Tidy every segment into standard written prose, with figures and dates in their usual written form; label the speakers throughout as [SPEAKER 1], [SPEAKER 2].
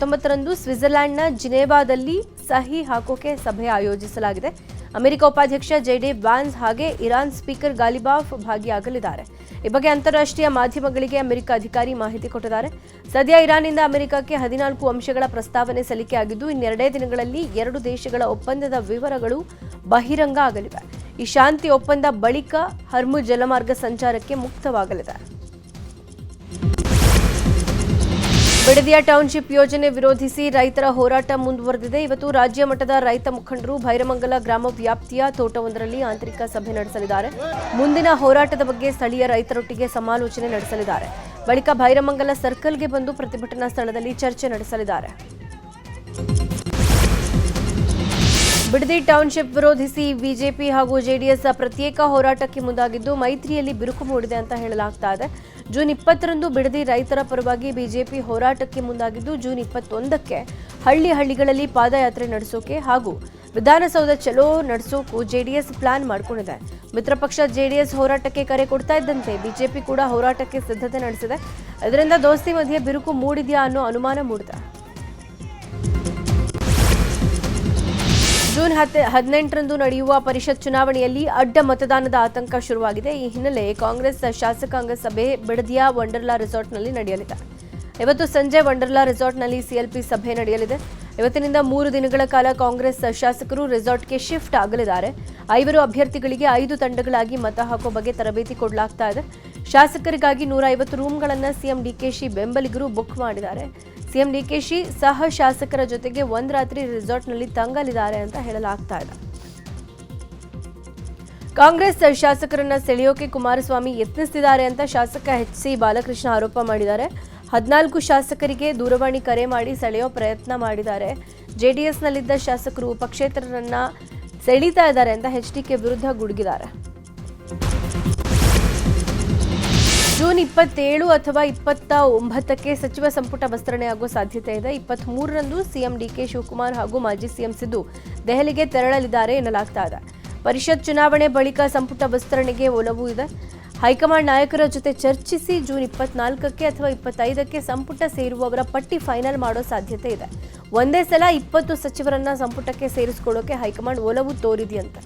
[SPEAKER 1] 19ರಂದು ಸ್ವಿಟ್ಜರ್ಲೆಂಡ್ನ ಜಿನೆವಾದಲ್ಲಿ ಸಹಿ ಹಾಕೋಕೆ ಸಭೆ ಆಯೋಜಿಸಲಾಗಿದೆ. ಅಮೆರಿಕ ಉಪಾಧ್ಯಕ್ಷ ಜೆಡಿ ವ್ಯಾನ್ಸ್ ಹಾಗೆ ಇರಾನ್ ಸ್ಪೀಕರ್ ಗಾಲಿಬಾಫ್ ಭಾಗಿಯಾಗಲಿದ್ದಾರೆ. ಈ ಬಗ್ಗೆ ಅಂತಾರಾಷ್ಟ್ರೀಯ ಮಾಧ್ಯಮಗಳಿಗೆ ಅಮೆರಿಕ ಅಧಿಕಾರಿ ಮಾಹಿತಿ ಕೊಟ್ಟಿದ್ದಾರೆ. ಸದ್ಯ ಇರಾನ್ನಿಂದ ಅಮೆರಿಕಕ್ಕೆ 14 ಅಂಶಗಳ ಪ್ರಸ್ತಾವನೆ ಸಲ್ಲಿಕೆಯಾಗಿದ್ದು, ಇನ್ನೆರಡೇ ದಿನಗಳಲ್ಲಿ 2 ದೇಶಗಳ ಒಪ್ಪಂದದ ವಿವರಗಳು ಬಹಿರಂಗ ಆಗಲಿವೆ. ಈ ಶಾಂತಿ ಒಪ್ಪಂದ ಬಳಿಕ ಹರ್ಮುಜ್ ಜಲಮಾರ್ಗ ಸಂಚಾರಕ್ಕೆ ಮುಕ್ತವಾಗಲಿದೆ. ಬಿಡದಿಯ ಟೌನ್ಶಿಪ್ ಯೋಜನೆ ವಿರೋಧಿಸಿ ರೈತರ ಹೋರಾಟ ಮುಂದುವರೆದಿದೆ. ಇವತ್ತು ರಾಜ್ಯ ಮಟ್ಟದ ರೈತ ಮುಖಂಡರು ಭೈರಮಂಗಲ ಗ್ರಾಮ ವ್ಯಾಪ್ತಿಯ ತೋಟವೊಂದರಲ್ಲಿ ಆಂತರಿಕ ಸಭೆ ನಡೆಸಲಿದ್ದಾರೆ. ಮುಂದಿನ ಹೋರಾಟದ ಬಗ್ಗೆ ಸ್ಥಳೀಯ ರೈತರೊಟ್ಟಿಗೆ ಸಮಾಲೋಚನೆ ನಡೆಸಲಿದ್ದಾರೆ. ಬಳಿಕ ಭೈರಮಂಗಲ ಸರ್ಕಲ್ಗೆ ಬಂದು ಪ್ರತಿಭಟನಾ ಸ್ಥಳದಲ್ಲಿ ಚರ್ಚೆ ನಡೆಸಲಿದ್ದಾರೆ. ಬಿಡದಿ ಟೌನ್ಶಿಪ್ ವಿರೋಧಿಸಿ ಬಿಜೆಪಿ ಹಾಗೂ ಜೆಡಿಎಸ್ ಪ್ರತ್ಯೇಕ ಹೋರಾಟಕ್ಕೆ ಮುಂದಾಗಿದ್ದು, ಮೈತ್ರಿಯಲ್ಲಿ ಬಿರುಕು ಮೂಡಿದೆ ಅಂತ ಹೇಳಲಾಗ್ತಾ ಇದೆ. ಜೂನ್ 20ರಂದು ಬಿಡದಿ ರೈತರ ಪರವಾಗಿ ಬಿಜೆಪಿ ಹೋರಾಟಕ್ಕೆ ಮುಂದಾಗಿದ್ದು, ಜೂನ್ 21ಕ್ಕೆ ಹಳ್ಳಿಗಳಲ್ಲಿ ಪಾದಯಾತ್ರೆ ನಡೆಸೋಕೆ ಹಾಗೂ ವಿಧಾನಸೌಧ ಚಲೋ ನಡೆಸೋಕು ಜೆಡಿಎಸ್ ಪ್ಲಾನ್ ಮಾಡಿಕೊಂಡಿದೆ. ಮಿತ್ರ ಪಕ್ಷ ಜೆಡಿಎಸ್ ಹೋರಾಟಕ್ಕೆ ಕರೆ ಕೊಡ್ತಾ ಇದ್ದಂತೆ ಬಿಜೆಪಿ ಕೂಡ ಹೋರಾಟಕ್ಕೆ ಸಿದ್ಧತೆ ನಡೆಸಿದೆ. ಇದರಿಂದ ದೋಸ್ತಿ ಮಧ್ಯೆ ಬಿರುಕು ಮೂಡಿದೆಯಾ ಅನ್ನೋ ಅನುಮಾನ ಮೂಡಿದೆ. ಜೂನ್ 18ರಂದು ನಡೆಯುವ ಪರಿಷತ್ ಚುನಾವಣೆಯಲ್ಲಿ ಅಡ್ಡ ಮತದಾನದ ಆತಂಕ ಶುರುವಾಗಿದೆ. ಈ ಹಿನ್ನೆಲೆ ಕಾಂಗ್ರೆಸ್ ಶಾಸಕಾಂಗ ಸಭೆ ಬಿಡದಿಯ ವಂಡರ್ಲಾ ರೆಸಾರ್ಟ್ನಲ್ಲಿ ನಡೆಯಲಿದೆ. ಇವತ್ತು ಸಂಜೆ ವಂಡರ್ಲಾ ರೆಸಾರ್ಟ್ನಲ್ಲಿ ಸಿಎಲ್ಪಿ ಸಭೆ ನಡೆಯಲಿದೆ. ಇವತ್ತಿನಿಂದ 3 ದಿನಗಳ ಕಾಲ ಕಾಂಗ್ರೆಸ್ ಶಾಸಕರು ರೆಸಾರ್ಟ್ಗೆ ಶಿಫ್ಟ್ ಆಗಲಿದ್ದಾರೆ. 5 ಅಭ್ಯರ್ಥಿಗಳಿಗೆ 5 ತಂಡಗಳಾಗಿ ಮತ ಹಾಕೋ ಬಗ್ಗೆ ತರಬೇತಿ ಕೊಡಲಾಗ್ತಾ ಇದೆ. ಶಾಸಕರಿಗಾಗಿ 150 ರೂಮ್ಗಳನ್ನು ಸಿಎಂ ಡಿಕೆಶಿ ಬೆಂಬಲಿಗರು ಬುಕ್ ಮಾಡಿದ್ದಾರೆ. ಸಿಎಂ ಡಿಕೆಶಿ ಸಹ ಶಾಸಕರ ಜೊತೆಗೆ ಒಂದು ರಾತ್ರಿ ರೆಸಾರ್ಟ್ನಲ್ಲಿ ತಂಗಲಿದ್ದಾರೆ ಅಂತ ಹೇಳಲಾಗ್ತಾ ಇದೆ. ಕಾಂಗ್ರೆಸ್ ಶಾಸಕರನ್ನ ಸೆಳೆಯೋಕೆ ಕುಮಾರಸ್ವಾಮಿ ಯತ್ನಿಸುತ್ತಿದ್ದಾರೆ ಅಂತ ಶಾಸಕ ಎಚ್.ಸಿ. ಬಾಲಕೃಷ್ಣ ಆರೋಪ ಮಾಡಿದ್ದಾರೆ. 14 ಶಾಸಕರಿಗೆ ದೂರವಾಣಿ ಕರೆ ಮಾಡಿ ಸೆಳೆಯೋ ಪ್ರಯತ್ನ ಮಾಡಿದ್ದಾರೆ. ಜೆಡಿಎಸ್ನಲ್ಲಿದ್ದ ಶಾಸಕರು ಪಕ್ಷೇತರರನ್ನ ಸೆಳೀತಾ ಇದ್ದಾರೆ ಅಂತ ಎಚ್ಡಿಕೆ ವಿರುದ್ಧ ಗುಡುಗಿದ್ದಾರೆ. ಜೂನ್ 27 ಅಥವಾ 29ಕ್ಕೆ ಸಚಿವ ಸಂಪುಟ ವಿಸ್ತರಣೆಯಾಗುವ ಸಾಧ್ಯತೆ ಇದೆ. 23ರಂದು ಸಿಎಂ ಡಿಕೆ ಶಿವಕುಮಾರ್ ಹಾಗೂ ಮಾಜಿ ಸಿಎಂ ಸಿದ್ದು ದೆಹಲಿಗೆ ತೆರಳಲಿದ್ದಾರೆ ಎನ್ನಲಾಗ್ತಾ ಇದೆ. ಪರಿಷತ್ ಚುನಾವಣೆ ಬಳಿಕ ಸಂಪುಟ ವಿಸ್ತರಣೆಗೆ ಒಲವು ಇದೆ. ಹೈಕಮಾಂಡ್ ನಾಯಕರ ಜೊತೆ ಚರ್ಚಿಸಿ ಜೂನ್ 24ಕ್ಕೆ ಅಥವಾ 25ಕ್ಕೆ ಸಂಪುಟ ಸೇರುವವರ ಪಟ್ಟಿ ಫೈನಲ್ ಮಾಡೋ ಸಾಧ್ಯತೆ ಇದೆ. ಒಂದೇ ಸಲ 20 ಸಚಿವರನ್ನ ಸಂಪುಟಕ್ಕೆ ಸೇರಿಸಿಕೊಳ್ಳೋಕೆ ಹೈಕಮಾಂಡ್ ಒಲವು ತೋರಿದೆಯಂತೆ.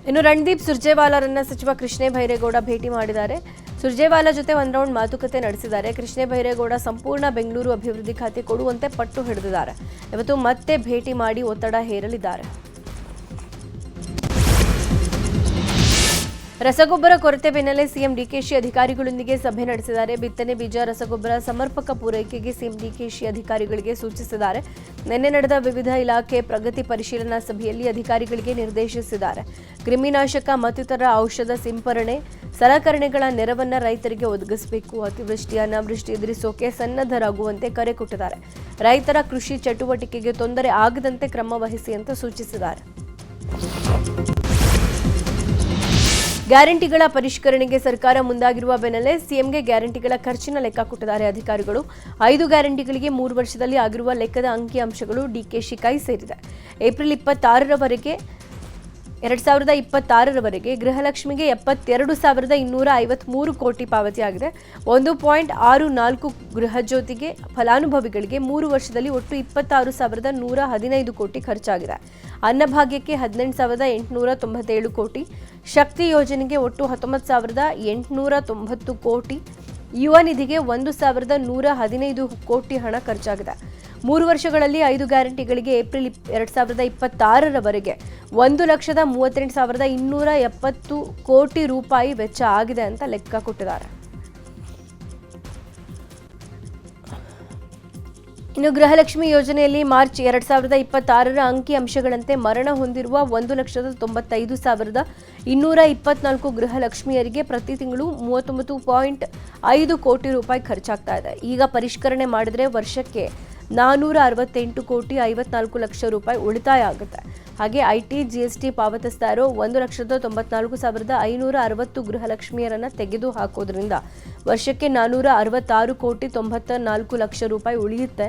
[SPEAKER 1] ಇನ್ನು ರಣದೀಪ್ ಸುರ್ಜೇವಾಲಾರನ್ನ ಸಚಿವ ಕೃಷ್ಣ ಬೈರೇಗೌಡ ಭೇಟಿ ಮಾಡಿದ್ದಾರೆ. ಸುರ್ಜೇವಾಲಾ ಜೊತೆ ಒಂದು ರೌಂಡ್ ಮಾತುಕತೆ ನಡೆಸಿದ್ದಾರೆ. ಕೃಷ್ಣ ಬೈರೇಗೌಡ ಸಂಪೂರ್ಣ ಬೆಂಗಳೂರು ಅಭಿವೃದ್ಧಿ ಖಾತೆ ಕೊಡುವಂತೆ ಪಟ್ಟು ಹಿಡಿದಿದ್ದಾರೆ. ಇವತ್ತು ಮತ್ತೆ ಭೇಟಿ ಮಾಡಿ ಒತ್ತಡ ಹೇರಲಿದ್ದಾರೆ. ರಸಗೊಬ್ಬರ ಕೊರತೆ ಬೆನ್ನಲ್ಲೇ ಸಿಎಂ ಡಿಕೆಶಿ ಅಧಿಕಾರಿಗಳೊಂದಿಗೆ ಸಭೆ ನಡೆಸಿದ್ದಾರೆ. ಬಿತ್ತನೆ ಬೀಜ ರಸಗೊಬ್ಬರ ಸಮರ್ಪಕ ಪೂರೈಕೆಗೆ ಸಿಎಂ ಡಿಕೆಶಿ ಅಧಿಕಾರಿಗಳಿಗೆ ಸೂಚಿಸಿದ್ದಾರೆ. ನಿನ್ನೆ ನಡೆದ ವಿವಿಧ ಇಲಾಖೆ ಪ್ರಗತಿ ಪರಿಶೀಲನಾ ಸಭೆಯಲ್ಲಿ ಅಧಿಕಾರಿಗಳಿಗೆ ನಿರ್ದೇಶಿಸಿದ್ದಾರೆ. ಕ್ರಿಮಿನಾಶಕ ಮತ್ತಿತರ ಔಷಧ ಸಿಂಪರಣೆ ಸಲಕರಣೆಗಳ ನೆರವನ್ನ ರೈತರಿಗೆ ಒದಗಿಸಬೇಕು. ಅತಿವೃಷ್ಟಿ ಅನಾವೃಷ್ಟಿ ಎದುರಿಸೋಕೆ ಸನ್ನದ್ಧರಾಗುವಂತೆ ಕರೆ ಕೊಟ್ಟಿದ್ದಾರೆ. ರೈತರ ಕೃಷಿ ಚಟುವಟಿಕೆಗೆ ತೊಂದರೆ ಆಗದಂತೆ ಕ್ರಮ ವಹಿಸಿ ಅಂತ ಸೂಚಿಸಿದ್ದಾರೆ. ಗ್ಯಾರಂಟಿಗಳ ಪರಿಷ್ಕರಣೆಗೆ ಸರ್ಕಾರ ಮುಂದಾಗಿರುವ ಬೆನ್ನಲ್ಲೇ ಸಿಎಂಗೆ ಗ್ಯಾರಂಟಿಗಳ ಖರ್ಚಿನ ಲೆಕ್ಕ ಕೊಟ್ಟಿದ್ದಾರೆ ಅಧಿಕಾರಿಗಳು. 5 ಗ್ಯಾರಂಟಿಗಳಿಗೆ 3 ವರ್ಷದಲ್ಲಿ ಆಗಿರುವ ಲೆಕ್ಕದ ಅಂಕಿಅಂಶಗಳು ಡಿಕೆಶಿ ಕೈ ಸೇರಿದೆ. ಏಪ್ರಿಲ್ 2026ರವರೆಗೆ ಗೃಹಲಕ್ಷ್ಮಿಗೆ 72,253 ಕೋಟಿ ಪಾವತಿಯಾಗಿದೆ. 1.64 ಗೃಹಜ್ಯೋತಿಗೆ ಫಲಾನುಭವಿಗಳಿಗೆ 3 ವರ್ಷದಲ್ಲಿ ಒಟ್ಟು 26,115 ಕೋಟಿ ಖರ್ಚಾಗಿದೆ. ಅನ್ನಭಾಗ್ಯಕ್ಕೆ 18,897 ಕೋಟಿ, ಶಕ್ತಿ ಯೋಜನೆಗೆ ಒಟ್ಟು 19,890 ಕೋಟಿ, ಯುವ ನಿಧಿಗೆ 1,115 ಕೋಟಿ ಹಣ ಖರ್ಚಾಗಿದೆ. 3 ವರ್ಷಗಳಲ್ಲಿ 5 ಗ್ಯಾರಂಟಿಗಳಿಗೆ ಏಪ್ರಿಲ್ 2026ರವರೆಗೆ 1,38,270 ಕೋಟಿ ರೂಪಾಯಿ ವೆಚ್ಚ ಆಗಿದೆ ಅಂತ ಲೆಕ್ಕ ಕೊಟ್ಟಿದ್ದಾರೆ. ಇನ್ನು ಗೃಹಲಕ್ಷ್ಮಿ ಯೋಜನೆಯಲ್ಲಿ ಮಾರ್ಚ್ 2026ರ ಅಂಕಿ ಅಂಶಗಳಂತೆ ಮರಣ ಹೊಂದಿರುವ 1,95,224 ಗೃಹಲಕ್ಷ್ಮಿಯರಿಗೆ ಪ್ರತಿ ತಿಂಗಳು 39.5 ಕೋಟಿ ರೂಪಾಯಿ ಖರ್ಚಾಗ್ತಾ ಇದೆ. ಈಗ ಪರಿಷ್ಕರಣೆ ಮಾಡಿದರೆ ವರ್ಷಕ್ಕೆ 468 ಕೋಟಿ 54 ಲಕ್ಷ ರೂಪಾಯಿ ಉಳಿತಾಯ ಆಗುತ್ತೆ. ಹಾಗೆ ಐಟಿ ಜಿಎಸ್ಟಿ ಪಾವತಿಸ್ತಾ ಇರೋ 1,94,560 ಗೃಹಲಕ್ಷ್ಮಿಯರನ್ನ ತೆಗೆದು ಹಾಕೋದ್ರಿಂದ ವರ್ಷಕ್ಕೆ 466 ಕೋಟಿ 94 ಲಕ್ಷ ರೂಪಾಯಿ ಉಳಿಯುತ್ತೆ.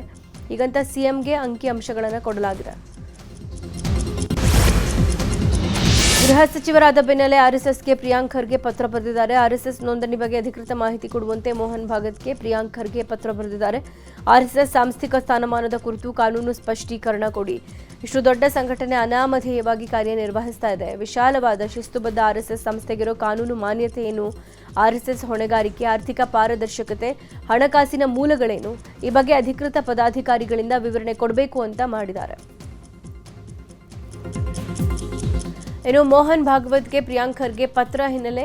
[SPEAKER 1] ಈಗಂತ ಸಿಎಂಗೆ ಅಂಕಿ ಅಂಶಗಳನ್ನು ಕೊಡಲಾಗಿದೆ. ಗೃಹ ಸಚಿವರಾದ ಬೆನ್ನಲ್ಲೇ ಆರ್ಎಸ್ಎಸ್ಗೆ ಪ್ರಿಯಾಂಕ್ ಖರ್ಗೆ ಪತ್ರ ಬರೆದಿದ್ದಾರೆ. ಆರ್ಎಸ್ಎಸ್ ನೋಂದಣಿ ಬಗ್ಗೆ ಅಧಿಕೃತ ಮಾಹಿತಿ ಕೊಡುವಂತೆ ಮೋಹನ್ ಭಾಗವತ್ಗೆ ಪ್ರಿಯಾಂಕ್ ಖರ್ಗೆ ಪತ್ರ ಬರೆದಿದ್ದಾರೆ. ಆರ್ಎಸ್ಎಸ್ ಸಾಂಸ್ಥಿಕ ಸ್ಥಾನಮಾನದ ಕುರಿತು ಕಾನೂನು ಸ್ಪಷ್ಟೀಕರಣ ಕೊಡಿ. ಇಷ್ಟು ದೊಡ್ಡ ಸಂಘಟನೆ ಅನಾಮಧೇಯವಾಗಿ ಕಾರ್ಯನಿರ್ವಹಿಸ್ತಾ ಇದೆ. ವಿಶಾಲವಾದ ಶಿಸ್ತುಬದ್ಧ ಆರ್ಎಸ್ಎಸ್ ಸಂಸ್ಥೆಗಿರೋ ಕಾನೂನು ಮಾನ್ಯತೆ ಏನು? ಆರ್ಎಸ್ಎಸ್ ಹೊಣೆಗಾರಿಕೆ, ಆರ್ಥಿಕ ಪಾರದರ್ಶಕತೆ, ಹಣಕಾಸಿನ ಮೂಲಗಳೇನು? ಈ ಬಗ್ಗೆ ಅಧಿಕೃತ ಪದಾಧಿಕಾರಿಗಳಿಂದ ವಿವರಣೆ ಕೊಡಬೇಕು ಅಂತ ಮಾಡಿದ್ದಾರೆ. ಇನ್ನು ಮೋಹನ್ ಭಾಗವತ್ಗೆ ಪ್ರಿಯಾಂಕ್ ಖರ್ಗೆ ಪತ್ರ ಹಿನ್ನೆಲೆ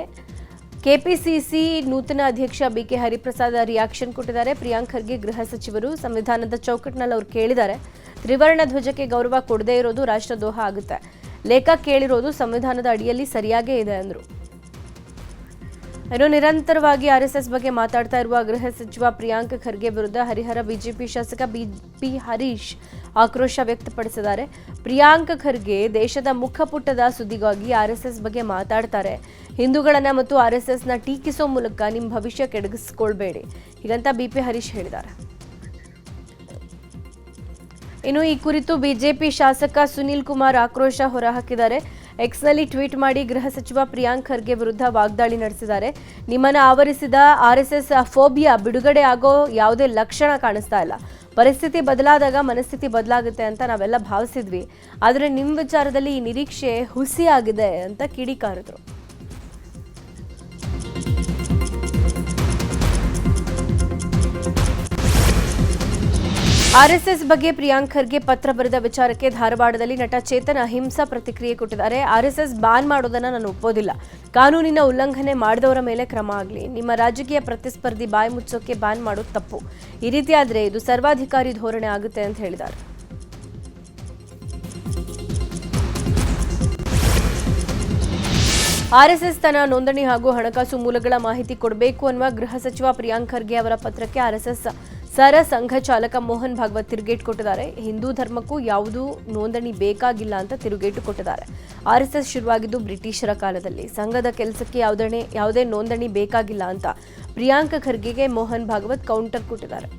[SPEAKER 1] ಕೆಪಿಸಿಸಿ ನೂತನ ಅಧ್ಯಕ್ಷ ಬಿಕೆ ಹರಿಪ್ರಸಾದ್ ರಿಯಾಕ್ಷನ್ ಕೊಟ್ಟಿದ್ದಾರೆ. ಪ್ರಿಯಾಂಕ್ ಖರ್ಗೆ ಗೃಹ ಸಚಿವರು, ಸಂವಿಧಾನದ ಚೌಕಟ್ಟಿನಲ್ಲಿ ಅವರು ಕೇಳಿದ್ದಾರೆ. ತ್ರಿವರ್ಣ ಧ್ವಜಕ್ಕೆ ಗೌರವ ಕೊಡದೇ ಇರೋದು ರಾಷ್ಟ್ರದ್ರೋಹ ಆಗುತ್ತೆ. ಲೇಖ ಕೇಳಿರೋದು ಸಂವಿಧಾನದ ಅಡಿಯಲ್ಲಿ ಸರಿಯಾಗೇ ಇದೆ ಅಂದರು. ಇನ್ನು ನಿರಂತರವಾಗಿ ಆರ್ಎಸ್ಎಸ್ ಬಗ್ಗೆ ಮಾತಾಡ್ತಾ ಇರುವ ಗೃಹ ಸಚಿವ ಪ್ರಿಯಾಂಕ್ ಖರ್ಗೆ ವಿರುದ್ಧ ಹರಿಹರ ಬಿಜೆಪಿ ಶಾಸಕ ಬಿಪಿ ಹರೀಶ್ ಆಕ್ರೋಶ ವ್ಯಕ್ತಪಡಿಸಿದ್ದಾರೆ. ಪ್ರಿಯಾಂಕ್ ಖರ್ಗೆ ದೇಶದ ಮುಖಪುಟದ ಸುದ್ದಿಗಾಗಿ ಆರ್ಎಸ್ಎಸ್ ಬಗ್ಗೆ ಮಾತಾಡ್ತಾರೆ. ಹಿಂದೂಗಳನ್ನ ಮತ್ತು ಆರ್ಎಸ್ಎಸ್ನ ಟೀಕಿಸೋ ಮೂಲಕ ನಿಮ್ಮ ಭವಿಷ್ಯ ಕೆಡಗಿಸಿಕೊಳ್ಬೇಡಿ, ಹೀಗಂತ ಬಿಪಿ ಹರೀಶ್ ಹೇಳಿದ್ದಾರೆ. ಇನ್ನು ಈ ಕುರಿತು ಬಿಜೆಪಿ ಶಾಸಕ ಸುನೀಲ್ ಕುಮಾರ್ ಆಕ್ರೋಶ ಹೊರಹಾಕಿದ್ದಾರೆ. ಎಕ್ಸ್ನಲ್ಲಿ ಟ್ವೀಟ್ ಮಾಡಿ ಗೃಹ ಸಚಿವ ಪ್ರಿಯಾಂಕ್ ಖರ್ಗೆ ವಿರುದ್ಧ ವಾಗ್ದಾಳಿ ನಡೆಸಿದ್ದಾರೆ. ನಿಮ್ಮನ್ನು ಆವರಿಸಿದ ಆರ್ಎಸ್ಎಸ್ ಫೋಬಿಯಾ ಬಿಡುಗಡೆ ಆಗೋ ಯಾವುದೇ ಲಕ್ಷಣ ಕಾಣಿಸ್ತಾ ಇಲ್ಲ. ಪರಿಸ್ಥಿತಿ ಬದಲಾದಾಗ ಮನಸ್ಥಿತಿ ಬದಲಾಗುತ್ತೆ ಅಂತ ನಾವೆಲ್ಲ ಭಾವಿಸಿದ್ವಿ, ಆದರೆ ನಿಮ್ಮ ವಿಚಾರದಲ್ಲಿ ಈ ನಿರೀಕ್ಷೆ ಹುಸಿಯಾಗಿದೆ ಅಂತ ಕಿಡಿಕಾರಿದ್ರು. ಆರ್ಎಸ್ಎಸ್ ಬಗ್ಗೆ ಪ್ರಿಯಾಂಕ್ ಖರ್ಗೆ ಪತ್ರ ಬರೆದ ವಿಚಾರಕ್ಕೆ ಧಾರವಾಡದಲ್ಲಿ ನಟ ಚೇತನ್ ಅಹಿಂಸಾ ಪ್ರತಿಕ್ರಿಯೆ ಕೊಟ್ಟಿದ್ದಾರೆ. ಆರ್ಎಸ್ಎಸ್ ಬ್ಯಾನ್ ಮಾಡೋದನ್ನ ನಾನು ಒಪ್ಪೋದಿಲ್ಲ. ಕಾನೂನಿನ ಉಲ್ಲಂಘನೆ ಮಾಡಿದವರ ಮೇಲೆ ಕ್ರಮ ಆಗಲಿ. ನಿಮ್ಮ ರಾಜಕೀಯ ಪ್ರತಿಸ್ಪರ್ಧಿ ಬಾಯಿ ಮುಚ್ಚೋಕೆ ಬ್ಯಾನ್ ಮಾಡೋದು ತಪ್ಪು. ಈ ರೀತಿ ಆದರೆ ಇದು ಸರ್ವಾಧಿಕಾರಿ ಧೋರಣೆ ಆಗುತ್ತೆ ಅಂತ ಹೇಳಿದ್ದಾರೆ. ಆರ್ಎಸ್ಎಸ್ ತನ್ನ ನೋಂದಣಿ ಹಾಗೂ ಹಣಕಾಸು ಮೂಲಗಳ ಮಾಹಿತಿ ಕೊಡಬೇಕು ಅನ್ನುವ ಗೃಹ ಸಚಿವ ಪ್ರಿಯಾಂಕ್ ಖರ್ಗೆ ಅವರ ಪತ್ರಕ್ಕೆ ಆರ್ಎಸ್ಎಸ್ ಸರ ಸಂಘ ಚಾಲಕ ಮೋಹನ್ ಭಾಗವತ್ ತಿರುಗೇಟು ಕೊಟ್ಟಿದ್ದಾರೆ. ಹಿಂದೂ ಧರ್ಮಕ್ಕೂ ಯಾವುದೂ ನೋಂದಣಿ ಬೇಕಾಗಿಲ್ಲ ಅಂತ ತಿರುಗೇಟು ಕೊಟ್ಟಿದ್ದಾರೆ. ಆರ್ಎಸ್ಎಸ್ ಶುರುವಾಗಿದ್ದು ಬ್ರಿಟಿಷರ ಕಾಲದಲ್ಲಿ. ಸಂಘದ ಕೆಲಸಕ್ಕೆ ಯಾವುದೇ ನೋಂದಣಿ ಬೇಕಾಗಿಲ್ಲ ಅಂತ ಪ್ರಿಯಾಂಕ್ ಖರ್ಗೆಗೆ ಮೋಹನ್ ಭಾಗವತ್ ಕೌಂಟರ್ ಕೊಟ್ಟಿದ್ದಾರೆ.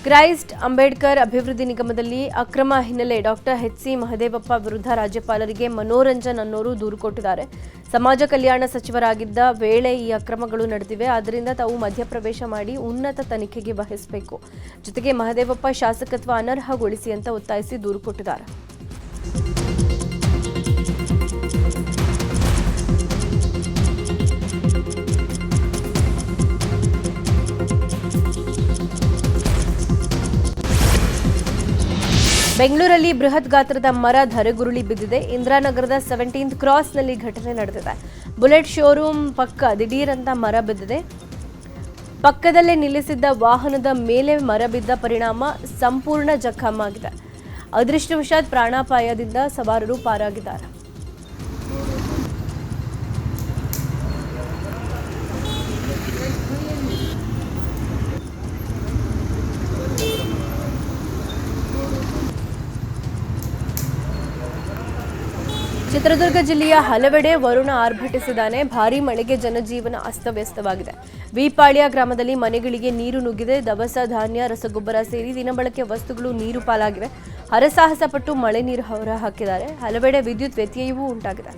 [SPEAKER 1] ಕ್ರೈಸ್ಟ್ ಅಂಬೇಡ್ಕರ್ ಅಭಿವೃದ್ಧಿ ನಿಗಮದಲ್ಲಿ ಅಕ್ರಮ ಹಿನ್ನೆಲೆ ಡಾಕ್ಟರ್ ಎಚ್.ಸಿ. ಮಹದೇವಪ್ಪ ವಿರುದ್ಧ ರಾಜ್ಯಪಾಲರಿಗೆ ಮನೋರಂಜನ್ ಅನ್ನೋರು ದೂರು ಕೊಟ್ಟಿದ್ದಾರೆ. ಸಮಾಜ ಕಲ್ಯಾಣ ಸಚಿವರಾಗಿದ್ದ ವೇಳೆ ಈ ಅಕ್ರಮಗಳು ನಡೆದಿವೆ, ಆದ್ದರಿಂದ ತಾವು ಮಧ್ಯಪ್ರವೇಶ ಮಾಡಿ ಉನ್ನತ ತನಿಖೆಗೆ ವಹಿಸಬೇಕು. ಜೊತೆಗೆ ಮಹದೇವಪ್ಪ ಶಾಸಕತ್ವ ಅನರ್ಹಗೊಳಿಸಿ ಅಂತ ಒತ್ತಾಯಿಸಿ ದೂರು ಕೊಟ್ಟಿದ್ದಾರೆ. ಬೆಂಗಳೂರಲ್ಲಿ ಬೃಹತ್ ಗಾತ್ರದ ಮರ ಧರೆಗುರುಳಿ ಬಿದ್ದಿದೆ. ಇಂದಿರಾನಗರದ 17th ಕ್ರಾಸ್ನಲ್ಲಿ ಘಟನೆ ನಡೆದಿದೆ. ಬುಲೆಟ್ ಶೋರೂಮ್ ಪಕ್ಕ ದಿಢೀರಂತ ಮರ ಬಿದ್ದಿದೆ. ಪಕ್ಕದಲ್ಲೇ ನಿಲ್ಲಿಸಿದ್ದ ವಾಹನದ ಮೇಲೆ ಮರ ಬಿದ್ದ ಪರಿಣಾಮ ಸಂಪೂರ್ಣ ಜಖಮಾಗಿದೆ. ಅದೃಷ್ಟವಶಾತ್ ಪ್ರಾಣಾಪಾಯದಿಂದ ಸವಾರರು ಪಾರಾಗಿದ್ದಾರೆ. ಚಿತ್ರದುರ್ಗ ಜಿಲ್ಲೆಯ ಹಲವೆಡೆ ವರುಣ ಆರ್ಭಟಿಸಿದ್ದಾನೆ. ಭಾರೀ ಮಳೆಗೆ ಜನಜೀವನ ಅಸ್ತವ್ಯಸ್ತವಾಗಿದೆ. ವಿಪಾಳ್ಯ ಗ್ರಾಮದಲ್ಲಿ ಮನೆಗಳಿಗೆ ನೀರು ನುಗ್ಗಿದೆ. ದವಸ ಧಾನ್ಯ, ರಸಗೊಬ್ಬರ ಸೇರಿ ದಿನಬಳಕೆ ವಸ್ತುಗಳು ನೀರು ಪಾಲಾಗಿವೆ. ಹರಸಾಹಸ ಪಟ್ಟು ಮಳೆ ನೀರು ಹೊರ ಹಾಕಿದ್ದಾರೆ. ಹಲವೆಡೆ ವಿದ್ಯುತ್ ವ್ಯತ್ಯಯವೂ ಉಂಟಾಗಿದೆ.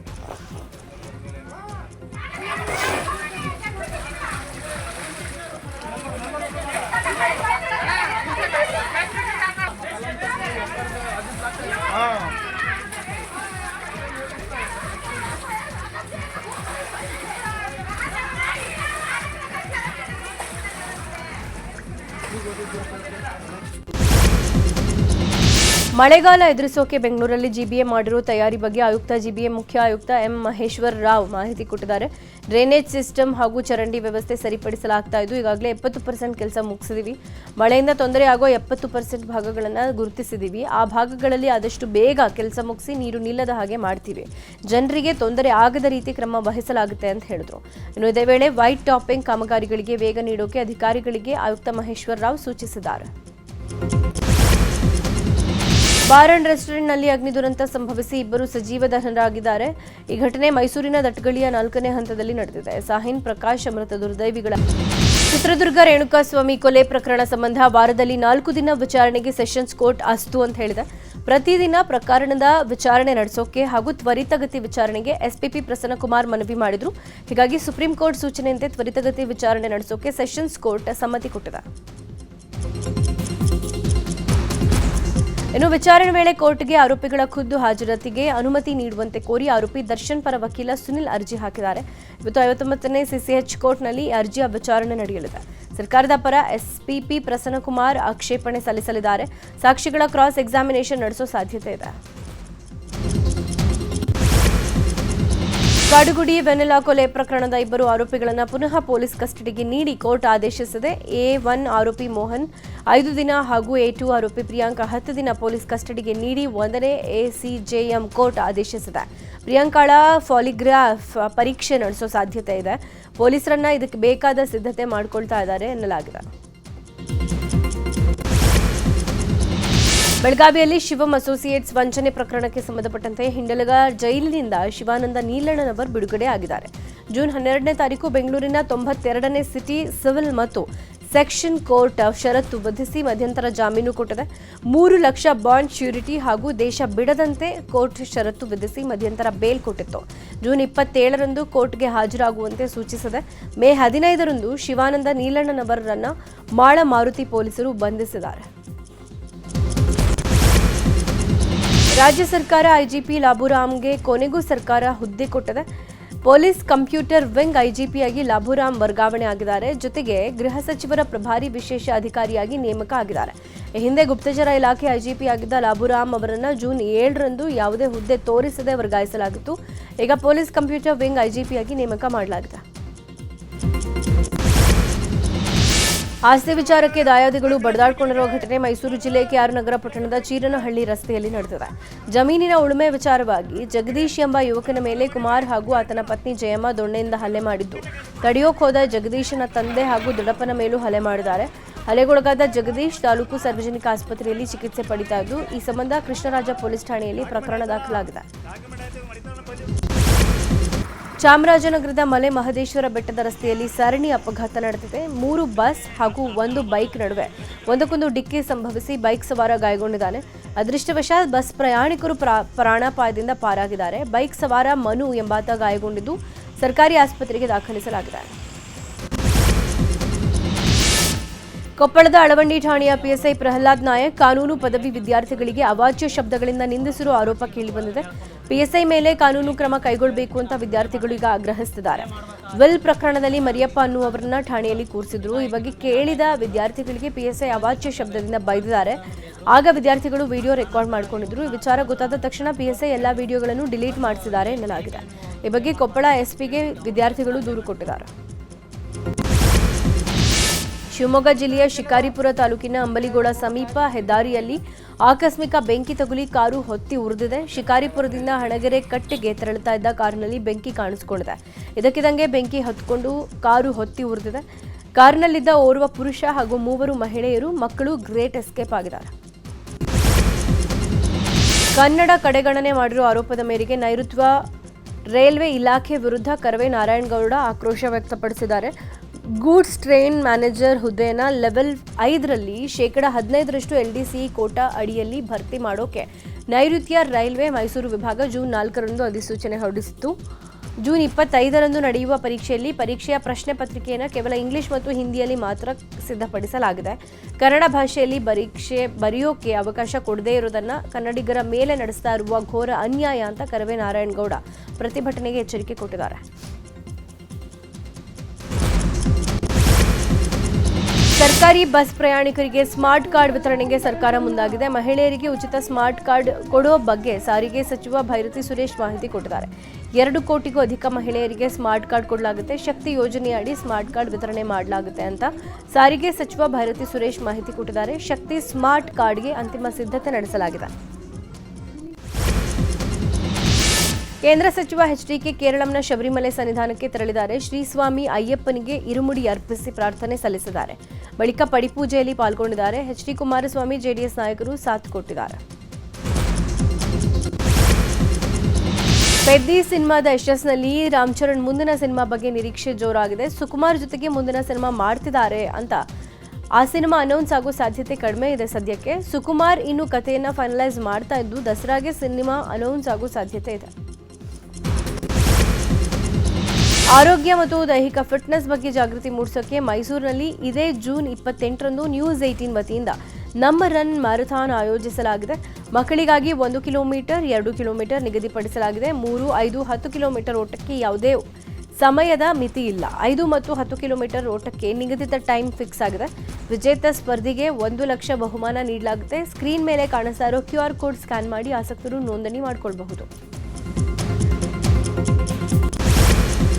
[SPEAKER 1] ಮಳೆಗಾಲ ಎದುರಿಸೋಕೆ ಬೆಂಗಳೂರಲ್ಲಿ ಜಿಬಿಎ ಮಾಡಿರೋ ತಯಾರಿ ಬಗ್ಗೆ ಆಯುಕ್ತ ಜಿಬಿಎ ಮುಖ್ಯ ಆಯುಕ್ತ ಎಂ ಮಹೇಶ್ವರ್ ರಾವ್ ಮಾಹಿತಿ ಕೊಟ್ಟಿದ್ದಾರೆ. ಡ್ರೈನೇಜ್ ಸಿಸ್ಟಮ್ ಹಾಗೂ ಚರಂಡಿ ವ್ಯವಸ್ಥೆ ಸರಿಪಡಿಸಲಾಗ್ತಾ ಇದ್ದು ಈಗಾಗಲೇ 70% ಕೆಲಸ ಮುಗಿಸಿದೀವಿ. ಮಳೆಯಿಂದ ತೊಂದರೆ ಆಗೋ 70% ಭಾಗಗಳನ್ನು ಗುರುತಿಸಿದೀವಿ. ಆ ಭಾಗಗಳಲ್ಲಿ ಆದಷ್ಟು ಬೇಗ ಕೆಲಸ ಮುಗಿಸಿ ನೀರು ನಿಲ್ಲದ ಹಾಗೆ ಮಾಡ್ತೀವಿ. ಜನರಿಗೆ ತೊಂದರೆ ಆಗದ ರೀತಿ ಕ್ರಮ ವಹಿಸಲಾಗುತ್ತೆ ಅಂತ ಹೇಳಿದ್ರು. ಇನ್ನು ಇದೇ ವೇಳೆ ವೈಟ್ ಟಾಪಿಂಗ್ ಕಾಮಗಾರಿಗಳಿಗೆ ವೇಗ ನೀಡೋಕೆ ಅಧಿಕಾರಿಗಳಿಗೆ ಆಯುಕ್ತ ಮಹೇಶ್ವರ್ ರಾವ್ ಸೂಚಿಸಿದ್ದಾರೆ. ಬಾರ್ ಅಂಡ್ ರೆಸ್ಟೋರೆಂಟ್ನಲ್ಲಿ ಅಗ್ನಿ ದುರಂತ ಸಂಭವಿಸಿ ಇಬ್ಬರು ಸಜೀವ ದಹನರಾಗಿದ್ದಾರೆ. ಈ ಘಟನೆ ಮೈಸೂರಿನ ದಟ್ಗಳಿಯ 4ನೇ ಹಂತದಲ್ಲಿ ನಡೆದಿದೆ. ಸಾಹಿನ್ ಪ್ರಕಾಶ್ ಮೃತ ದುರ್ದೈವಿಗಳ ಚಿತ್ರದುರ್ಗ ರೇಣುಕಾಸ್ವಾಮಿ ಕೊಲೆ ಪ್ರಕರಣ ಸಂಬಂಧ ವಾರದಲ್ಲಿ 4 ದಿನ ವಿಚಾರಣೆಗೆ ಸೆಷನ್ಸ್ ಕೋರ್ಟ್ ಅಸ್ತು ಅಂತ ಹೇಳಿದೆ. ಪ್ರತಿದಿನ ಪ್ರಕರಣದ ವಿಚಾರಣೆ ನಡೆಸೋಕೆ ಹಾಗೂ ತ್ವರಿತಗತಿ ವಿಚಾರಣೆಗೆ ಎಸ್ಪಿಪಿ ಪ್ರಸನ್ನಕುಮಾರ್ ಮನವಿ ಮಾಡಿದ್ರು. ಹೀಗಾಗಿ ಸುಪ್ರೀಂ ಕೋರ್ಟ್ ಸೂಚನೆಯಂತೆ ತ್ವರಿತಗತಿ ವಿಚಾರಣೆ ನಡೆಸೋಕೆ ಸೆಷನ್ಸ್ ಕೋರ್ಟ್ ಸಮ್ಮತಿ ಕೊಟ್ಟಿದೆ. ಇನ್ನು ವಿಚಾರಣೆ ವೇಳೆ ಕೋರ್ಟ್ಗೆ ಆರೋಪಿಗಳ ಖುದ್ದು ಹಾಜರಾತಿಗೆ ಅನುಮತಿ ನೀಡುವಂತೆ ಕೋರಿ ಆರೋಪಿ ದರ್ಶನ್ ಪರ ವಕೀಲ ಸುನಿಲ್ ಅರ್ಜಿ ಹಾಕಿದ್ದಾರೆ. ಇವತ್ತು 59ನೇ ಸಿಸಿಎಚ್ ಕೋರ್ಟ್ನಲ್ಲಿ ಅರ್ಜಿಯ ವಿಚಾರಣೆ ನಡೆಯಲಿದೆ. ಸರ್ಕಾರದ ಪರ ಎಸ್ಪಿಪಿ ಪ್ರಸನ್ನಕುಮಾರ್ ಆಕ್ಷೇಪಣೆ ಸಲ್ಲಿಸಲಿದ್ದಾರೆ. ಸಾಕ್ಷಿಗಳ ಕ್ರಾಸ್ ಎಕ್ಸಾಮಿನೇಷನ್ ನಡೆಸೋ ಸಾಧ್ಯತೆ ಇದೆ. ಕಾಡುಗುಡಿ ವೆನೆಲಾ ಕೊಲೆ ಪ್ರಕರಣದ 2 ಆರೋಪಿಗಳನ್ನು ಪುನಃ ಪೊಲೀಸ್ ಕಸ್ಟಡಿಗೆ ನೀಡಿ ಕೋರ್ಟ್ ಆದೇಶಿಸಿದೆ. A1 ಆರೋಪಿ ಮೋಹನ್ 5 ದಿನ ಹಾಗೂ A2 ಆರೋಪಿ ಪ್ರಿಯಾಂಕಾ 10 ದಿನ ಪೊಲೀಸ್ ಕಸ್ಟಡಿಗೆ ನೀಡಿ 1ನೇ ACJM ಕೋರ್ಟ್ ಆದೇಶಿಸಿದೆ. ಪ್ರಿಯಾಂಕಾಳ ಪಾಲಿಗ್ರಾಫ್ ಪರೀಕ್ಷೆ ನಡೆಸೋ ಸಾಧ್ಯತೆ ಇದೆ. ಪೊಲೀಸರನ್ನ ಇದಕ್ಕೆ ಬೇಕಾದ ಸಿದ್ಧತೆ ಮಾಡಿಕೊಳ್ತಾ ಇದ್ದಾರೆ ಎನ್ನಲಾಗಿದೆ. ಬೆಳಗಾವಿಯಲ್ಲಿ ಶಿವಂ ಅಸೋಸಿಯೇಟ್ಸ್ ವಂಚನೆ ಪ್ರಕರಣಕ್ಕೆ ಸಂಬಂಧಪಟ್ಟಂತೆ ಹಿಂಡಲಗ ಜೈಲಿನಿಂದ ಶಿವಾನಂದ ನೀಲಣ್ಣನವರ್ ಬಿಡುಗಡೆ ಆಗಿದ್ದಾರೆ. ಜೂನ್ 12ನೇ ತಾರೀಕು ಬೆಂಗಳೂರಿನ 92ನೇ ಸಿಟಿ ಸಿವಿಲ್ ಮತ್ತು ಸೆಕ್ಷನ್ ಕೋರ್ಟ್ ಷರತ್ತು ವಿಧಿಸಿ ಮಧ್ಯಂತರ ಜಾಮೀನು ಕೊಟ್ಟಿದೆ. 3 ಲಕ್ಷ ಬಾಂಡ್ ಶ್ಯೂರಿಟಿ ಹಾಗೂ ದೇಶ ಬಿಡದಂತೆ ಕೋರ್ಟ್ ಷರತ್ತು ವಿಧಿಸಿ ಮಧ್ಯಂತರ ಬೇಲ್ ಕೊಟ್ಟಿತ್ತು. ಜೂನ್ 27ರಂದು ಕೋರ್ಟ್ಗೆ ಹಾಜರಾಗುವಂತೆ ಸೂಚಿಸಿದೆ. ಮೇ 15ರಂದು ಶಿವಾನಂದ ನೀಲಣ್ಣನವರನ್ನ ಮಾಳ ಮಾರುತಿ ಪೊಲೀಸರು ಬಂಧಿಸಿದ್ದಾರೆ. ರಾಜ್ಯ ಸರ್ಕಾರ ಐಜಿಪಿ ಲಾಭುರಾಮ್ಗೆ ಕೊನೆಗೂ ಸರ್ಕಾರ ಹುದ್ದೆ ಕೊಟ್ಟಿದೆ. ಪೊಲೀಸ್ ಕಂಪ್ಯೂಟರ್ ವಿಂಗ್ ಐಜಿಪಿಯಾಗಿ ಲಾಭುರಾಮ್ ವರ್ಗಾವಣೆ ಆಗಿದ್ದಾರೆ. ಜೊತೆಗೆ ಗೃಹ ಸಚಿವರ ಪ್ರಭಾರಿ ವಿಶೇಷ ಅಧಿಕಾರಿಯಾಗಿ ನೇಮಕ ಆಗಿದ್ದಾರೆ. ಹಿಂದೆ ಗುಪ್ತಚರ ಇಲಾಖೆ ಐಜಿಪಿ ಆಗಿದ್ದ ಲಾಭುರಾಮ್ ಅವರನ್ನು ಜೂನ್ 7ರಂದು ಯಾವುದೇ ಹುದ್ದೆ ತೋರಿಸದೆ ವರ್ಗಾಯಿಸಲಾಗಿತ್ತು. ಈಗ ಪೊಲೀಸ್ ಕಂಪ್ಯೂಟರ್ ವಿಂಗ್ ಐಜಿಪಿಯಾಗಿ ನೇಮಕ ಮಾಡಲಾಗಿದೆ. ಆಸ್ತಿ ವಿಚಾರಕ್ಕೆ ದಾಯಾದಿಗಳು ಬಡದಾಡಿಕೊಂಡಿರುವ ಘಟನೆ ಮೈಸೂರು ಜಿಲ್ಲೆ KR ನಗರ ಪಟ್ಟಣದ ಚೀರನಹಳ್ಳಿ ರಸ್ತೆಯಲ್ಲಿ ನಡೆದಿದೆ. ಜಮೀನಿನ ಉಳುಮೆ ವಿಚಾರವಾಗಿ ಜಗದೀಶ್ ಎಂಬ ಯುವಕನ ಮೇಲೆ ಕುಮಾರ್ ಹಾಗೂ ಆತನ ಪತ್ನಿ ಜಯಮ್ಮ ದೊಣ್ಣೆಯಿಂದ ಹಲ್ಲೆ ಮಾಡಿದ್ದು, ತಡೆಯೋಕ್ ಹೋದ ಜಗದೀಶನ ತಂದೆ ಹಾಗೂ ದೊಡ್ಡಪ್ಪನ ಮೇಲೂ ಹಲ್ಲೆ ಮಾಡಿದ್ದಾರೆ. ಹಲ್ಲೆಗೊಳಗಾದ ಜಗದೀಶ್ ತಾಲೂಕು ಸಾರ್ವಜನಿಕ ಆಸ್ಪತ್ರೆಯಲ್ಲಿ ಚಿಕಿತ್ಸೆ ಪಡೆಯುತ್ತಾ ಇದ್ದು, ಈ ಸಂಬಂಧ ಕೃಷ್ಣರಾಜ ಪೊಲೀಸ್ ಠಾಣೆಯಲ್ಲಿ ಪ್ರಕರಣ ದಾಖಲಾಗಿದೆ. ಚಾಮರಾಜನಗರದ ಮಲೆ ಮಹದೇಶ್ವರ ಬೆಟ್ಟದ ರಸ್ತೆಯಲ್ಲಿ ಸರಣಿ ಅಪಘಾತ ನಡೆದಿದೆ. 3 ಬಸ್ ಹಾಗೂ 1 ಬೈಕ್ ನಡುವೆ ಒಂದಕ್ಕೊಂದು ಡಿಕ್ಕಿ ಸಂಭವಿಸಿ ಬೈಕ್ ಸವಾರ ಗಾಯಗೊಂಡಿದ್ದಾನೆ. ಅದೃಷ್ಟವಶಾತ್ ಬಸ್ ಪ್ರಯಾಣಿಕರು ಪ್ರಾಣಾಪಾಯದಿಂದ ಪಾರಾಗಿದ್ದಾರೆ. ಬೈಕ್ ಸವಾರ ಮನು ಎಂಬಾತ ಗಾಯಗೊಂಡಿದ್ದು ಸರ್ಕಾರಿ ಆಸ್ಪತ್ರೆಗೆ ದಾಖಲಿಸಲಾಗಿದೆ. ಕೊಪ್ಪಳದ ಅಳವಂಡಿ ಠಾಣೆಯ PSI ಪ್ರಹ್ಲಾದ್ ನಾಯಕ್ ಕಾನೂನು ಪದವಿ ವಿದ್ಯಾರ್ಥಿಗಳಿಗೆ ಅವಾಚ್ಯ ಶಬ್ದಗಳಿಂದ ನಿಂದಿಸಿರುವ ಆರೋಪ ಕೇಳಿಬಂದಿದೆ. PSI ಮೇಲೆ ಕಾನೂನು ಕ್ರಮ ಕೈಗೊಳ್ಳಬೇಕು ಅಂತ ವಿದ್ಯಾರ್ಥಿಗಳು ಈಗ ಆಗ್ರಹಿಸುತ್ತಿದ್ದಾರೆ. ವಿಲ್ ಪ್ರಕರಣದಲ್ಲಿ ಮರಿಯಪ್ಪ ಅನ್ನುವರನ್ನ ಠಾಣೆಯಲ್ಲಿ ಕೂರಿಸಿದ್ರು. ಈ ಬಗ್ಗೆ ಕೇಳಿದ ವಿದ್ಯಾರ್ಥಿಗಳಿಗೆ PSI ಅವಾಚ್ಯ ಶಬ್ದದಿಂದ ಬೈದಿದ್ದಾರೆ. ಆಗ ವಿದ್ಯಾರ್ಥಿಗಳು ವಿಡಿಯೋ ರೆಕಾರ್ಡ್ ಮಾಡಿಕೊಂಡಿದ್ರು. ಈ ವಿಚಾರ ಗೊತ್ತಾದ ತಕ್ಷಣ PSI ಎಲ್ಲಾ ವಿಡಿಯೋಗಳನ್ನು ಡಿಲೀಟ್ ಮಾಡಿಸಿದ್ದಾರೆ ಎನ್ನಲಾಗಿದೆ. ಈ ಬಗ್ಗೆ ಕೊಪ್ಪಳ SPಗೆ ವಿದ್ಯಾರ್ಥಿಗಳು ದೂರು ಕೊಟ್ಟಿದ್ದಾರೆ. ಶಿವಮೊಗ್ಗ ಜಿಲ್ಲೆಯ ಶಿಕಾರಿಪುರ ತಾಲೂಕಿನ ಅಂಬಲಿಗೋಡ ಸಮೀಪ ಹೆದ್ದಾರಿಯಲ್ಲಿ ಆಕಸ್ಮಿಕ ಬೆಂಕಿ ತಗುಲಿ ಕಾರು ಹೊತ್ತಿ ಉರಿದಿದೆ. ಶಿಕಾರಿಪುರದಿಂದ ಹಣಗೆರೆ ಕಟ್ಟೆಗೆ ತೆರಳುತ್ತಾ ಇದ್ದ ಕಾರಿನಲ್ಲಿ ಬೆಂಕಿ ಕಾಣಿಸಿಕೊಂಡಿದೆ. ಇದಕ್ಕಿದಂಗೆ ಬೆಂಕಿ ಹೊತ್ಕೊಂಡು ಕಾರು ಹೊತ್ತಿ ಉರಿದಿದೆ. ಕಾರಿನಲ್ಲಿದ್ದ ಓರ್ವ ಪುರುಷ ಹಾಗೂ 3 ಮಹಿಳೆಯರು ಮಕ್ಕಳು ಗ್ರೇಟ್ ಎಸ್ಕೇಪ್ ಆಗಿದ್ದಾರೆ. ಕನ್ನಡ ಕಡೆಗಣನೆ ಮಾಡಿರುವ ಆರೋಪದ ಮೇರೆಗೆ ನೈಋತ್ಯ ರೈಲ್ವೆ ಇಲಾಖೆ ವಿರುದ್ಧ ಕರವೇ ನಾರಾಯಣಗೌಡ ಆಕ್ರೋಶ ವ್ಯಕ್ತಪಡಿಸಿದ್ದಾರೆ. ಗೂಡ್ಸ್ ಟ್ರೈನ್ ಮ್ಯಾನೇಜರ್ ಹುದ್ದೆಯನ್ನು ಲೆವೆಲ್ 5ರಲ್ಲಿ %15 LDC ಕೋಟಾ ಅಡಿಯಲ್ಲಿ ಭರ್ತಿ ಮಾಡೋಕೆ ನೈಋತ್ಯ ರೈಲ್ವೆ ಮೈಸೂರು ವಿಭಾಗ ಜೂನ್ 4ರಂದು ಅಧಿಸೂಚನೆ ಹೊರಡಿಸಿತ್ತು. ಜೂನ್ 25ರಂದು ನಡೆಯುವ ಪರೀಕ್ಷೆಯ ಪ್ರಶ್ನೆ ಪತ್ರಿಕೆಯನ್ನು ಕೇವಲ ಇಂಗ್ಲಿಷ್ ಮತ್ತು ಹಿಂದಿಯಲ್ಲಿ ಮಾತ್ರ ಸಿದ್ಧಪಡಿಸಲಾಗಿದೆ. ಕನ್ನಡ ಭಾಷೆಯಲ್ಲಿ ಪರೀಕ್ಷೆ ಬರೆಯೋಕೆ ಅವಕಾಶ ಕೊಡದೇ ಇರೋದನ್ನು ಕನ್ನಡಿಗರ ಮೇಲೆ ನಡೆಸ್ತಾ ಇರುವ ಘೋರ ಅನ್ಯಾಯ ಅಂತ ಕರವೇ ನಾರಾಯಣಗೌಡ ಪ್ರತಿಭಟನೆಗೆ ಎಚ್ಚರಿಕೆ ಕೊಟ್ಟಿದ್ದಾರೆ. ಸರ್ಕಾರಿ ಬಸ್ ಪ್ರಯಾಣಿಕರಿಗೆ ಸ್ಮಾರ್ಟ್ ಕಾರ್ಡ್ ವಿತರಣೆಗೆ ಸರ್ಕಾರ ಮುಂದಾಗಿದೆ. ಮಹಿಳೆಯರಿಗೆ ಉಚಿತ ಸ್ಮಾರ್ಟ್ ಕಾರ್ಡ್ ಕೊಡೋ ಬಗ್ಗೆ ಸಾರಿಗೆ ಸಚಿವ ಭೈರತಿ ಸುರೇಶ್ ಮಾಹಿತಿ ಕೊಟ್ಟಿದ್ದಾರೆ. 2 ಕೋಟಿಗೂ ಅಧಿಕ ಮಹಿಳೆಯರಿಗೆ ಸ್ಮಾರ್ಟ್ ಕಾರ್ಡ್ ಕೊಡಲಾಗುತ್ತೆ. ಶಕ್ತಿ ಯೋಜನೆಯಡಿ ಸ್ಮಾರ್ಟ್ ಕಾರ್ಡ್ ವಿತರಣೆ ಮಾಡಲಾಗುತ್ತೆ ಅಂತ ಸಾರಿಗೆ ಸಚಿವ ಭೈರತಿ ಸುರೇಶ್ ಮಾಹಿತಿ ಕೊಟ್ಟಿದ್ದಾರೆ. ಶಕ್ತಿ ಸ್ಮಾರ್ಟ್ ಕಾರ್ಡ್ಗೆ ಅಂತಿಮ ಸಿದ್ಧತೆ ನಡೆಸಲಾಗಿದೆ. ಕೇಂದ್ರ ಸಚಿವ HDK ಕೇರಳಂನ ಶಬರಿಮಲೆ ಸನ್ನಿಧಾನಕ್ಕೆ ತೆರಳಿದ್ದಾರೆ. ಶ್ರೀಸ್ವಾಮಿ ಅಯ್ಯಪ್ಪನಿಗೆ ಇರುಮುಡಿ ಅರ್ಪಿಸಿ ಪ್ರಾರ್ಥನೆ ಸಲ್ಲಿಸಿದ್ದಾರೆ. ಬಳಿಕ ಪಡಿಪೂಜೆಯಲ್ಲಿ ಪಾಲ್ಗೊಂಡಿದ್ದಾರೆ. HD ಕುಮಾರಸ್ವಾಮಿ JDS ನಾಯಕರು ಸಾಥ್ ಕೊಟ್ಟಿದ್ದಾರೆ. ಪೆದ್ದಿ ಸಿನಿಮಾದ ಯಶಸ್ಸಿನಲ್ಲಿ ರಾಮ್ ಚರಣ್ ಮುಂದಿನ ಸಿನಿಮಾ ಬಗ್ಗೆ ನಿರೀಕ್ಷೆ ಜೋರಾಗಿದೆ. ಸುಕುಮಾರ್ ಜೊತೆಗೆ ಮುಂದಿನ ಸಿನಿಮಾ ಮಾಡ್ತಿದ್ದಾರೆ ಅಂತ ಆ ಸಿನಿಮಾ ಅನೌನ್ಸ್ ಆಗೋ ಸಾಧ್ಯತೆ ಕಡಿಮೆ ಇದೆ ಸದ್ಯಕ್ಕೆ. ಸುಕುಮಾರ್ ಇನ್ನು ಕಥೆಯನ್ನ ಫೈನಲೈಸ್ ಮಾಡ್ತಾ ಇದ್ದು ದಸರಾಗೆ ಸಿನಿಮಾ ಅನೌನ್ಸ್ ಆಗೋ ಸಾಧ್ಯತೆ ಇದೆ. ಆರೋಗ್ಯ ಮತ್ತು ದೈಹಿಕ ಫಿಟ್ನೆಸ್ ಬಗ್ಗೆ ಜಾಗೃತಿ ಮೂಡಿಸೋಕೆ ಮೈಸೂರಿನಲ್ಲಿ ಇದೇ ಜೂನ್ 28ರಂದು ನ್ಯೂಸ್ 18 ವತಿಯಿಂದ ನಮ್ಮ ರನ್ ಮ್ಯಾರಥಾನ್ ಆಯೋಜಿಸಲಾಗಿದೆ. ಮಕ್ಕಳಿಗಾಗಿ 1 ಕಿಲೋಮೀಟರ್, 2 ಕಿಲೋಮೀಟರ್ ನಿಗದಿಪಡಿಸಲಾಗಿದೆ. 3, 5, 10 ಕಿಲೋಮೀಟರ್ ಓಟಕ್ಕೆ ಯಾವುದೇ ಸಮಯದ ಮಿತಿ ಇಲ್ಲ. 5 ಮತ್ತು 10 ಕಿಲೋಮೀಟರ್ ಓಟಕ್ಕೆ ನಿಗದಿತ ಟೈಮ್ ಫಿಕ್ಸ್ ಆಗಿದೆ. ವಿಜೇತ ಸ್ಪರ್ಧಿಗೆ 1 ಲಕ್ಷ ಬಹುಮಾನ ನೀಡಲಾಗುತ್ತೆ. ಸ್ಕ್ರೀನ್ ಮೇಲೆ ಕಾಣಿಸ್ತಾ ಇರೋ QR ಕೋಡ್ ಸ್ಕ್ಯಾನ್ ಮಾಡಿ ಆಸಕ್ತರು ನೋಂದಣಿ ಮಾಡಿಕೊಳ್ಳಬಹುದು.